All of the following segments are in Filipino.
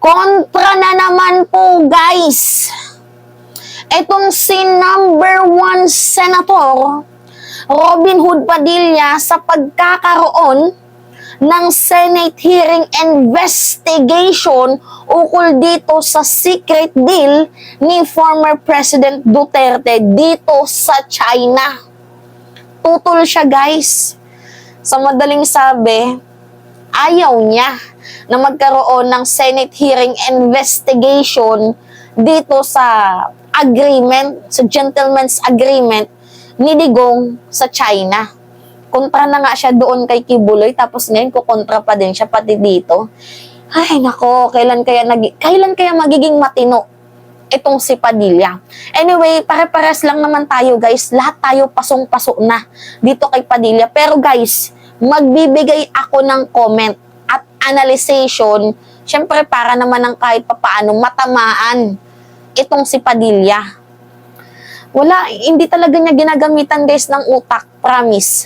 Kontra na naman po, guys. Itong si number 1 Senator Robin Hood Padilla sa pagkakaroon ng Senate hearing investigation ukol dito sa secret deal ni former President Duterte dito sa China. Tutol siya, guys. Sa madaling sabi, ayaw niya na magkaroon ng Senate hearing investigation dito sa agreement, sa gentleman's agreement ni Digong sa China. Kontra na nga siya doon kay Kibuloy, tapos ngayon kukontra pa din siya pati dito. Ay nako, kailan kaya magiging matino itong si Padilla. Anyway, pare-pares lang naman tayo, guys. Lahat tayo pasong-paso na dito kay Padilla. Pero guys, magbibigay ako ng comment at analyzation, syempre para naman ng kahit papaano matamaan itong si Padilla. Wala, hindi talaga niya ginagamitan, guys, ng utak, promise.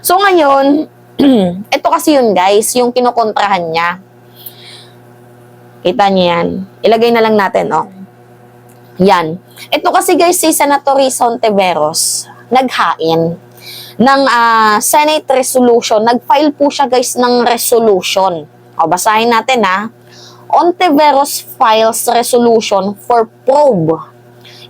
So ngayon, ito kasi yun, guys, yung kinukontrahan niya. Kita niyo yan. Ilagay na lang natin, oh. Yan. Ito kasi, guys, si Senator Risa Hontiveros, naghain ng Senate resolution. Nag-file po siya, guys, ng resolution. O, basahin natin, ha. Hontiveros files resolution for probe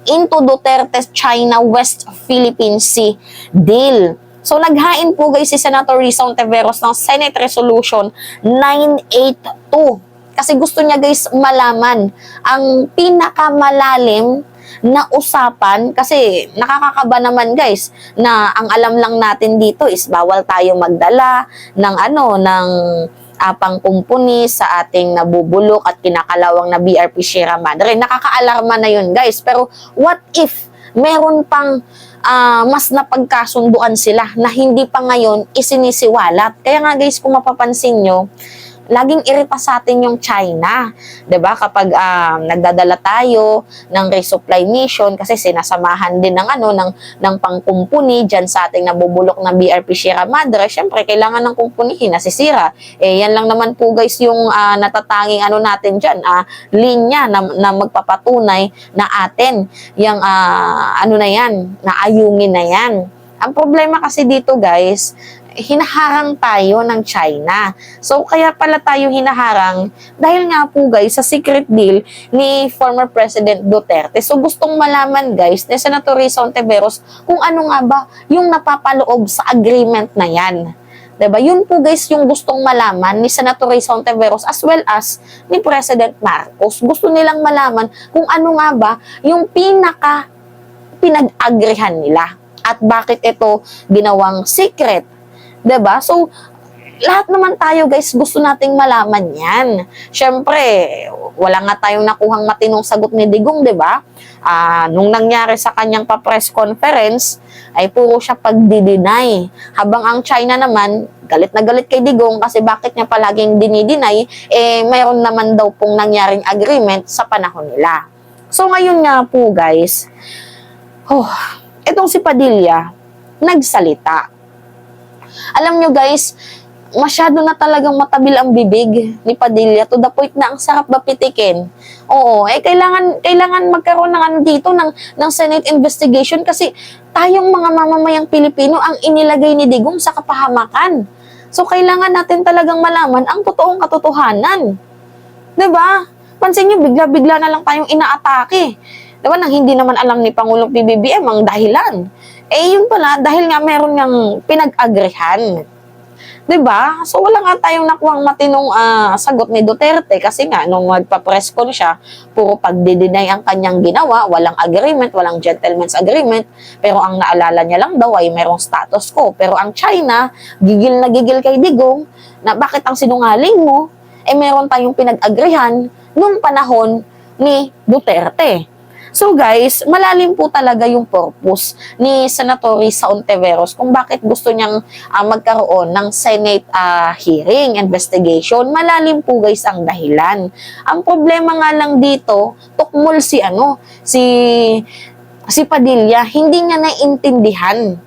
into Duterte's China-West Philippine Sea deal. So, naghain po, guys, si Senator Risa Hontiveros ng Senate Resolution 982. Kasi gusto niya, guys, malaman ang pinakamalalim na usapan, kasi nakakakaba naman, guys, na ang alam lang natin dito is bawal tayo magdala ng pangkumpuni sa ating nabubulok at kinakalawang na BRP Sierra Madre. Nakakaalarma na yun, guys. Pero what if meron pang mas napagkasunduan sila na hindi pa ngayon isinisiwalat? Kaya nga, guys, kung mapapansin nyo, laging irita sa atin yung China. 'Di ba? Kapag nagdadala tayo ng resupply mission, kasi sinasamahan din ng pangkumpuni diyan sa ating nabubulok na BRP Sierra Madre, syempre kailangan ng kumpunihin, nasisira. Yan lang naman po, guys, yung natatanging natin diyan, linya na magpapatunay na atin yung na yan, naayungin na yan. Ang problema kasi dito, guys, hinaharang tayo ng China. So, kaya pala tayo hinaharang dahil nga po, guys, sa secret deal ni former President Duterte. So, gustong malaman, guys, ni Senator Risa Hontiveros kung ano nga ba yung napapaloob sa agreement na yan. Diba? Yun po, guys, yung gustong malaman ni Senator Risa Hontiveros as well as ni President Marcos. Gusto nilang malaman kung ano nga ba yung pinag-agrihan nila at bakit ito ginawang secret. 'Di ba? So, lahat naman tayo, guys, gusto nating malaman 'yan. Syempre, wala nga tayong nakuhang matinong sagot ni Digong, 'di ba? Nung nangyari sa kanyang pa-press conference, ay puro siya pagdi-deny. Habang ang China naman, galit na galit kay Digong kasi bakit niya palaging dinideny, mayroon naman daw pong nangyaring agreement sa panahon nila. So, ngayon nga po, guys, itong si Padilla, nagsalita. Alam nyo, guys, masyado na talagang matabil ang bibig ni Padilla to the point na ang sarap ba pitikin. Oo, kailangan magkaroon ng dito ng Senate investigation kasi tayong mga mamamayang Pilipino ang inilagay ni Digong sa kapahamakan. So, kailangan natin talagang malaman ang totoong katotohanan. 'Di ba? Pansin nyo, bigla-bigla na lang tayong inaatake. 'Di ba? Nang hindi naman alam ni Pangulong PBBM ang dahilan. Yun pala, dahil nga meron ngang pinag-agrihan. 'Di ba? So, wala nga tayong nakuhang matinong sagot ni Duterte kasi nga, nung magpa-press con siya, puro pagdi-deny ang kanyang ginawa, walang agreement, walang gentleman's agreement, pero ang naalala niya lang daw ay merong status quo. Pero ang China, gigil na gigil kay Digong, na bakit ang sinungaling mo, meron tayong pinag-agrihan nung panahon ni Duterte. So, guys, malalim po talaga yung purpose ni Senator Risa Hontiveros kung bakit gusto niyang magkaroon ng Senate hearing, investigation. Malalim po, guys, ang dahilan. Ang problema nga lang dito, tukmol si Padilla, hindi niya naiintindihan.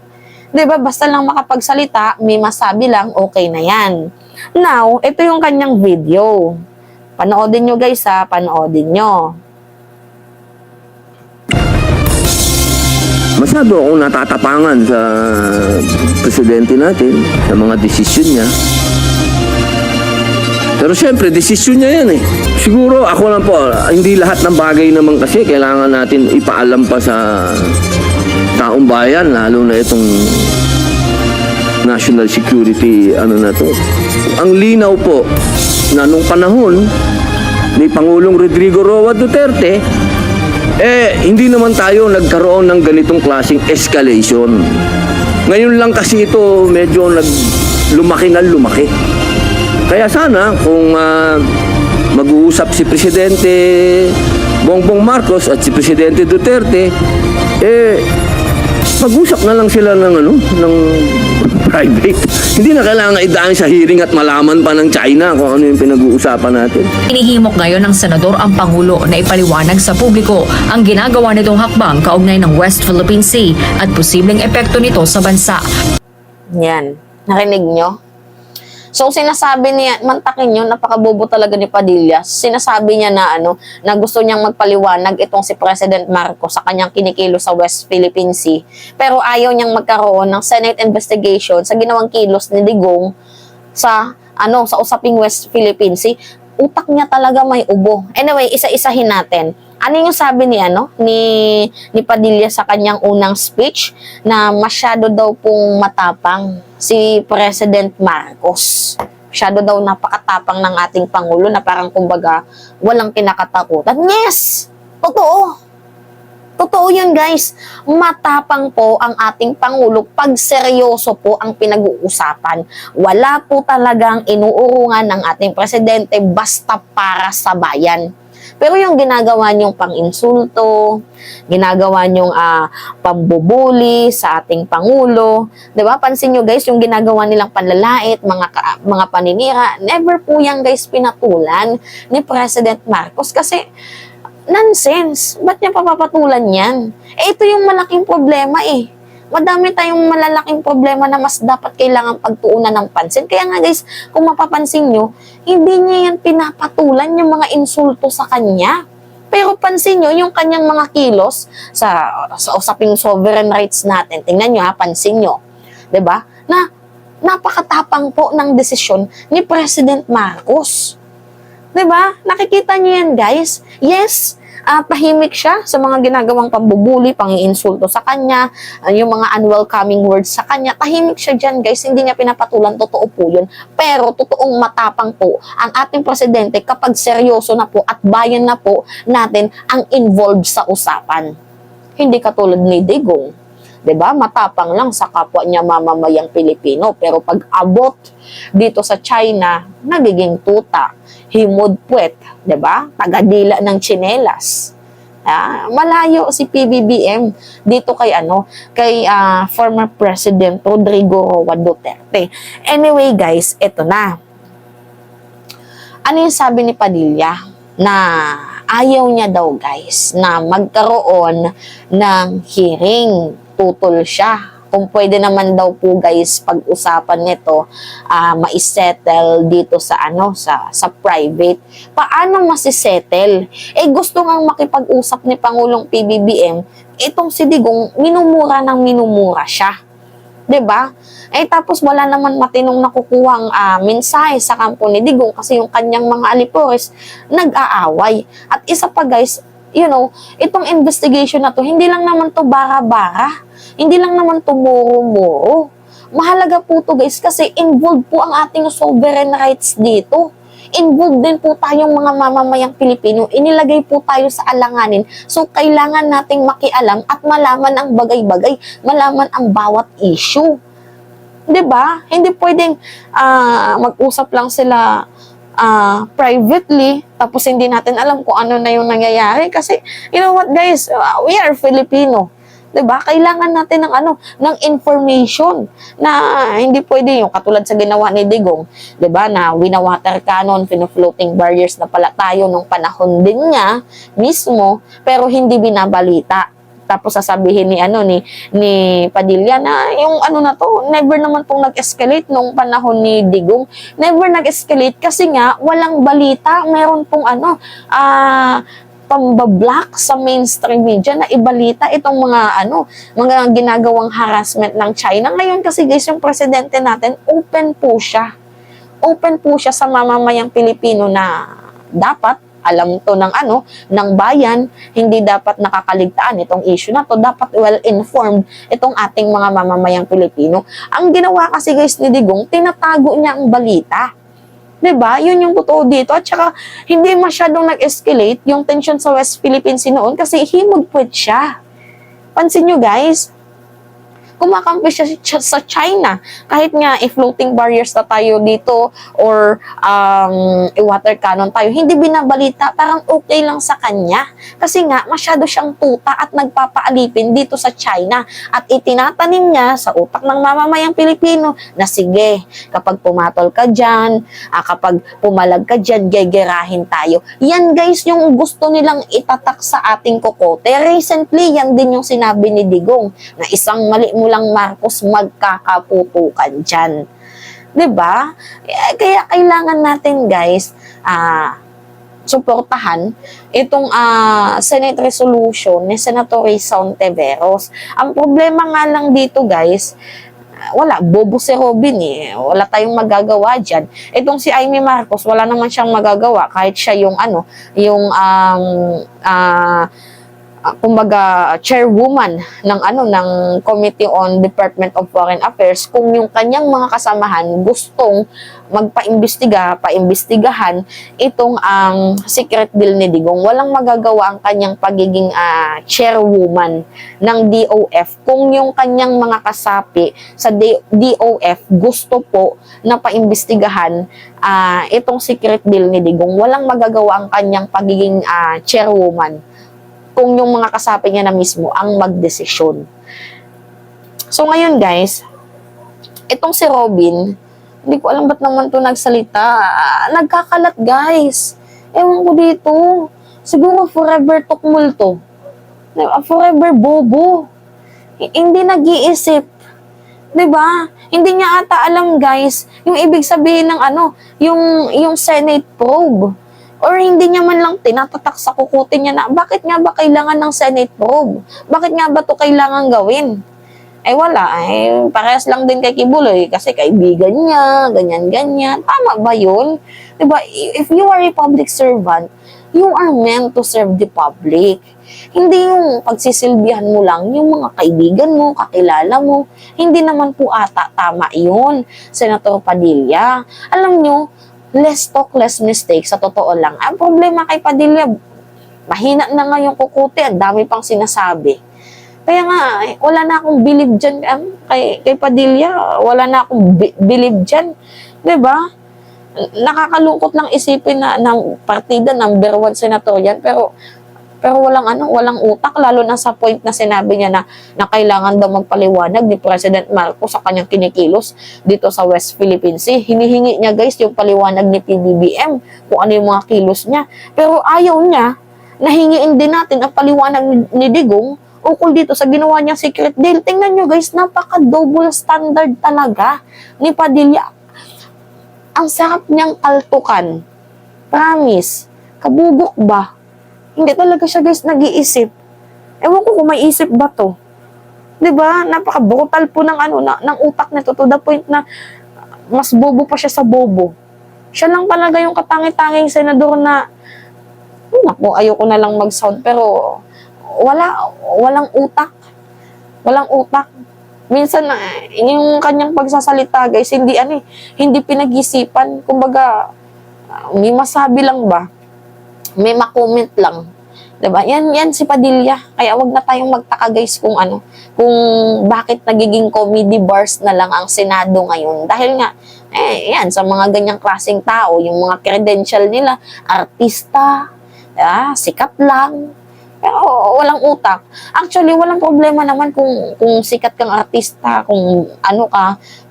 'Di ba? Basta lang makapagsalita, may masabi lang, okay na yan. Now, ito yung kanyang video. Panoodin nyo guys ha, panoodin nyo. Masyado akong natatapangan sa presidente natin, sa mga desisyon niya. Pero syempre, desisyon niya yan eh. Siguro ako lang po, hindi lahat ng bagay naman kasi kailangan natin ipaalam pa sa taong bayan, lalo na itong national security, na to. Ang linaw po na nung panahon ni Pangulong Rodrigo Roa Duterte, hindi naman tayo nagkaroon ng ganitong klaseng escalation. Ngayon lang kasi ito medyo lumaki na lumaki. Kaya sana kung mag-uusap si Presidente Bongbong Marcos at si Presidente Duterte, mag-usap na lang sila ng private. Hindi na kailangan idaan sa hearing at malaman pa ng China kung ano yung pinag-uusapan natin. Inihimok ngayon ng senador ang Pangulo na ipaliwanag sa publiko ang ginagawa nitong hakbang kaugnay ng West Philippine Sea at posibleng epekto nito sa bansa. Yan. Narinig nyo? So, sinasabi niya, mantakin nyo, napakabobo talaga ni Padilla. Sinasabi niya na na gusto niyang magpaliwanag itong si President Marcos sa kanyang kinikilo sa West Philippine Sea. Pero ayaw niyang magkaroon ng Senate investigation sa ginawang kilos ni Digong sa usaping West Philippine Sea. Utak niya talaga may ubo. Anyway, isa-isahin natin. Ano yung sabi ni ni Padilla sa kanyang unang speech na masyado daw pong matapang si President Marcos. Masyado daw napakatapang ng ating Pangulo na parang kumbaga walang kinakatakutan. Yes! Totoo! Totoo yun guys. Matapang po ang ating Pangulo pag seryoso po ang pinag-uusapan. Wala po talagang inuurungan ng ating Presidente basta para sa bayan. Pero yung ginagawa niyong pang-insulto, ginagawa niyong pambubuli sa ating Pangulo, 'di ba? Pansin niyo guys, yung ginagawa nilang panlalait, mga paninira, never po yan guys pinatulan ni President Marcos kasi nonsense. Ba't niya papapatulan yan? Ito yung malaking problema eh. Madami tayong malalaking problema na mas dapat kailangan pagtuunan ng pansin. Kaya nga guys, kung mapapansin nyo, hindi niya yan pinapatulan yung mga insulto sa kanya. Pero pansin nyo, yung kanyang mga kilos sa usaping sovereign rights natin, tingnan nyo ha, pansin nyo. 'Di ba? Na napakatapang po ng desisyon ni President Marcos. 'Di ba? Nakikita nyo yan guys. Yes, tahimik siya sa mga ginagawang pambubuli, pang-iinsulto sa kanya, yung mga unwelcoming words sa kanya. Tahimik siya dyan, guys. Hindi niya pinapatulan. Totoo po yun. Pero, totoong matapang po ang ating presidente kapag seryoso na po at bayan na po natin ang involved sa usapan. Hindi katulad ni Digong. 'Di ba? Matapang lang sa kapwa niya mamamayang Pilipino. Pero pag abot dito sa China, nagiging tuta. Himod-puwet, 'di ba? Tagadila ng tsinelas. Malayo si PBBM dito kay former President Rodrigo Roa Duterte. Anyway, guys, eto na. Ano yung sabi ni Padilla? Na ayaw niya daw, guys, na magkaroon ng hearing. Tutol siya. Kung pwede naman daw po guys pag-usapan nito, maisettle dito sa sa private. Paano masisettle? Gusto ngang makipag-usap ni Pangulong PBBM, itong si Digong minumura siya. 'Di ba? Tapos wala naman matinong nakukuhang mensahe sa kampo ni Digong kasi yung kanyang mga alipores nag-aaway. At isa pa guys, itong investigation na to, hindi lang naman to bara-bara. Hindi lang naman to muro-muro. Mahalaga po to guys kasi involved po ang ating sovereign rights dito. Involved din po tayong mga mamamayang Pilipino. Inilagay po tayo sa alanganin. So, kailangan nating makialam at malaman ang bagay-bagay. Malaman ang bawat issue. 'Di ba? Hindi pwedeng mag-usap lang sila privately, tapos hindi natin alam kung ano na yung nangyayari. Kasi, you know what guys, we are Filipino. 'Di ba? Kailangan natin ng information na hindi pwede yung katulad sa ginawa ni Digong, 'di ba? Na winawater cannon, floating barriers na pala tayo nung panahon din niya mismo, pero hindi binabalita. Tapos sasabihin ni Padilla na yung na to, never naman pong nag-escalate nung panahon ni Digong. Never nag-escalate kasi nga walang balita, meron pong pambablock sa mainstream media na ibalita itong mga ginagawang harassment ng China. Ngayon kasi guys, yung presidente natin, open po siya. Open po siya sa mamamayang Pilipino na dapat alam to ng bayan, hindi dapat nakakaligtaan itong issue na to, dapat well-informed itong ating mga mamamayang Pilipino. Ang ginawa kasi guys ni Digong, tinatago niya ang balita. 'Di ba? Yun yung totoo dito. At saka hindi masyadong nag-escalate yung tension sa West Philippine Sea noon kasi himugpwet siya. Pansin nyo guys, kumakampi siya sa China. Kahit nga floating barriers na tayo dito or water cannon tayo, hindi binabalita, parang okay lang sa kanya. Kasi nga, masyado siyang tuta at nagpapaalipin dito sa China. At itinatanim niya sa utak ng mamamayang Pilipino na sige, kapag pumatol ka dyan, kapag pumalag ka dyan, gegerahin tayo. Yan guys, yung gusto nilang itatak sa ating kokote. Recently, yan din yung sinabi ni Digong, na isang mali mo lang Marcos, magkakaputukan dyan. 'Di ba? Kaya kailangan natin guys, suportahan itong Senate resolution ni Senator Risa Hontiveros. Ang problema nga lang dito guys, wala, bobo si Robin wala tayong magagawa dyan. Itong si Amy Marcos, wala naman siyang magagawa kahit siya yung kumbaga chairwoman ng Committee on Department of Foreign Affairs. Kung yung kanyang mga kasamahan gustong paimbestigahan itong secret deal ni Digong, walang magagawa ang kanyang pagiging chairwoman ng DOF kung yung kanyang mga kasapi sa DOF gusto po na paimbestigahan itong secret deal ni Digong. Walang magagawa ang kanyang pagiging chairwoman kung yung mga kasapi niya na mismo ang magdesisyon. So ngayon guys, itong si Robin, hindi ko alam ba't naman to nagsalita. Nagkakalat guys. Ewan ko dito. Siguro forever tukmul to. Forever bobo. Hindi nag-iisip. 'Di ba? Hindi niya ata alam guys, yung ibig sabihin ng yung Senate probe. Or hindi niya man lang tinatatak sa kukutin niya na bakit nga ba kailangan ng Senate probe? Bakit nga ba to kailangan gawin? Wala. Parehas lang din kay Kibuloy kasi kaibigan niya, ganyan-ganyan. Tama ba yun? Diba? If you are a public servant, you are meant to serve the public. Hindi yung pagsisilbihan mo lang yung mga kaibigan mo, kakilala mo. Hindi naman po ata tama yun, Senator Padilla. Alam nyo, less talk, less mistake, sa totoo lang. Ang problema kay Padilla, mahina na nga yung kukuti, ang dami pang sinasabi. Kaya nga, wala na akong believe dyan kay Padilla, wala na akong believe dyan. Diba? Nakakalungkot lang isipin na ng partida, number 1 senator yan, pero walang utak, lalo na sa point na sinabi niya na kailangan daw magpaliwanag ni President Marcos sa kanyang kinikilos dito sa West Philippine Sea. Hinihingi niya guys yung paliwanag ni PBBM kung ano yung mga kilos niya. Pero ayaw niya, nahingiin din natin ang paliwanag ni Digong ukol dito sa ginawa niyang secret deal. Tingnan nyo guys, napaka-double standard talaga ni Padilla. Ang sarap niyang kaltukan. Promise. Kabugok ba? Hindi talaga siya guys nag-iisip. Ewan ko kung may isip ba to. 'Di ba? Napaka-brutal po ng ng utak nito to the point na mas bobo pa siya sa bobo. Siya lang talaga yung katangi-tanging senador na naku, ayoko na lang mag-sound pero walang utak. Walang utak. Minsan yung kanyang pagsasalita guys, hindi pinag-isipan. Kumbaga may masabi lang ba? May makomment lang. Diba? Yan si Padilla. Kaya wag na tayong magtaka guys kung bakit nagiging comedy bars na lang ang Senado ngayon. Dahil nga, yan, sa mga ganyang klaseng tao, yung mga credential nila, artista, sikat lang, pero walang utak. Actually, walang problema naman kung sikat kang artista, kung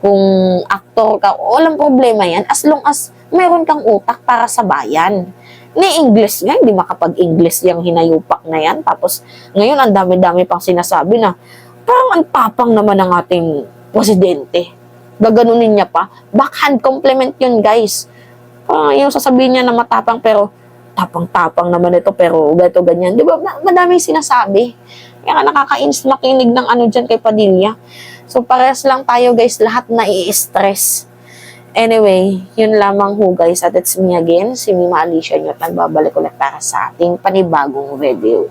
kung aktor ka, walang problema yan, as long as meron kang utak para sa bayan. Ni English nga, hindi makapag-English yung hinayupak na yan. Tapos, ngayon, ang dami-dami pang sinasabi na, parang ang tapang naman ng ating presidente. Gaganunin niya pa. Backhand compliment yun, guys. Yung sasabihin niya na matapang, pero tapang-tapang naman ito, pero gato ganyan. Di ba? Madaming sinasabi. Kaya nga nakakainis makinig ng ano dyan kay Padilla. So, parehas lang tayo, guys. Lahat na i-stress. Anyway, yun lamang ho, guys. At it's me again, si Mima Alicia Nyot. Nagbabalik ulit para sa ating panibagong video.